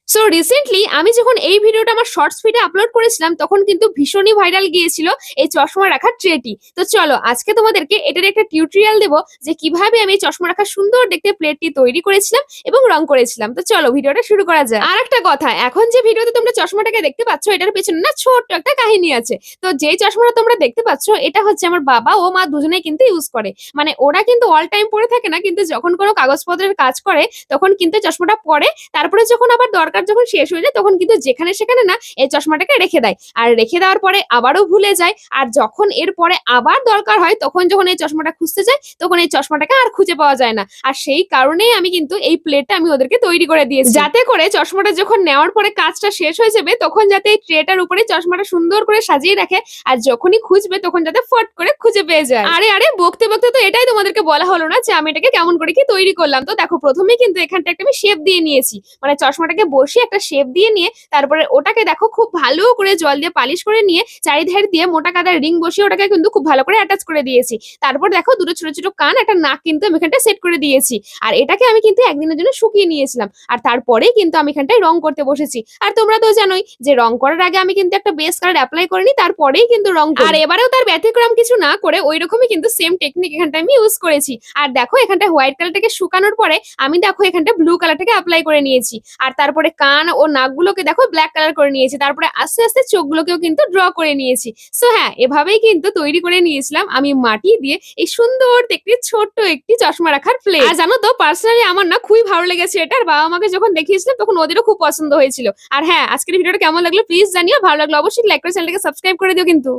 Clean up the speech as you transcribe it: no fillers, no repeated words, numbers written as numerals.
So recently আমি যখন এই ভিডিওটা আমার শর্টস ফিডে আপলোড করেছিলাম তখন কিন্তু ভীষণই ভাইরাল গিয়েছিল এই চশমা রাখার ট্রেটি। তো চলো আজকে তোমাদেরকে এটার একটা টিউটোরিয়াল দেবো যে কিভাবে আমি এই চশমা রাখার সুন্দর দেখতে প্লেটটি তৈরি করেছিলাম এবং রং করেছিলাম। তো চলো ভিডিওটা শুরু করা যায়। আর একটা কথা, এখন যে ভিডিওতে তোমরা চশমাটাকে দেখতে পাচ্ছ এটার পেছনে না ছোট্ট একটা কাহিনী আছে। তো যেই চশমাটা তোমরা দেখতে পাচ্ছ এটা হচ্ছে আমার বাবা ও মা দুজনেই কিন্তু ইউজ করে। মানে ওরা কিন্তু অল টাইম পরে থাকে না, কিন্তু যখন কোনো কাগজপত্রের কাজ করে তখন কিন্তু চশমাটা পরে। তারপরে যখন আবার দরকার যখন শেষ হয়ে যায় তখন কিন্তু যেখানে সেখানে না এই চশমাটাকে রেখে দেয়, আর রেখে দেওয়ার পরে আবারও ভুলে যায়। আর যখন এর পরে আবার দরকার হয় তখন যখন এই চশমাটা খুঁজতে যায় তখন এই চশমাটাকে আর খুঁজে পাওয়া যায় না। আর সেই কারণেই আমি কিন্তু এই প্লেটটা আমি ওদেরকে তৈরি করে দিয়েছি, যাতে করে চশমাটা যখন নেওয়ার পরে কাজটা শেষ হয়ে যাবে তখন যাতে এই ট্রেটার উপরে চশমাটা সুন্দর করে সাজিয়ে রাখে, আর যখনই খুঁজবে তখন যাতে ফট করে খুঁজে পেয়ে যায়। আরে আরে বকতে বকতে তো এটাই তোমাদেরকে বলা হলো না যে আমি এটাকে কেমন করে কি তৈরি করলাম। তো দেখো প্রথমেই কিন্তু এখানটা একটা আমি শেপ দিয়ে নিয়েছি, মানে চশমাটাকে বসিয়ে একটা শেপ দিয়ে নিয়ে তারপরে ওটাকে দেখো খুব ভালো করে জল দিয়ে পালিশ করে নিয়ে চারিধার দিয়ে মোটা কাদার রিং বসিয়ে ওটাকে কিন্তু খুব ভালো করে অ্যাটাচ করে দিয়েছি। তারপর দেখো দুটো ছোট ছোট কান, একটা নাক কিন্তু আমি এখানটা সেট করে দিয়েছি। আর এটাকে আমি কিন্তু একদিনের জন্য শুকিয়ে নিয়েছিলাম, আর তারপরেই কিন্তু আমি এখানটায় রং করতে বসেছি। আর তোমরা তো জানোই যে রং করার আগে আমি কিন্তু একটা বেস কালার অ্যাপ্লাই করে নিই, তারপরেই কিন্তু রং করি। আর এবারেও তার ব্যতিক্রম কিছু না করে ওই রকমই কিন্তু সেম টেকনিক এখানটা আমি ইউজ করেছি। আর দেখো এখানটা হোয়াইট কালারটাকে শুকানোর পরে আমি দেখো এখানটা ব্লু কালারটাকে অ্যাপ্লাই করে নিয়েছি। আর তারপরে কান ও নাকগুলোকে দেখো ব্ল্যাক কালার করে নিয়েছি। তারপরে আস্তে আস্তে চোখগুলোকেও কিন্তু ড্র করে নিয়েছি। সো হ্যাঁ, এভাবেই কিন্তু তৈরি করে নিয়েছিলাম আমি মাটি দিয়ে এই সুন্দর দেখতে ছোট্ট একটি চশমা রাখার প্লেট। আর জানো তো পার্সোনালি আমার না খুবই ভালো লেগেছে এটা, আর বাবা মাকে যখন দেখিয়েছিলাম তখন ওদেরও খুব পছন্দ হয়েছিল। আর হ্যাঁ, আজকের ভিডিওটা কেমন লাগলো প্লিজ জানিও, ভালো লাগলো অবশ্যই লাইক করে চ্যানেলটাকে সাবস্ক্রাইব করে দিও কিন্তু।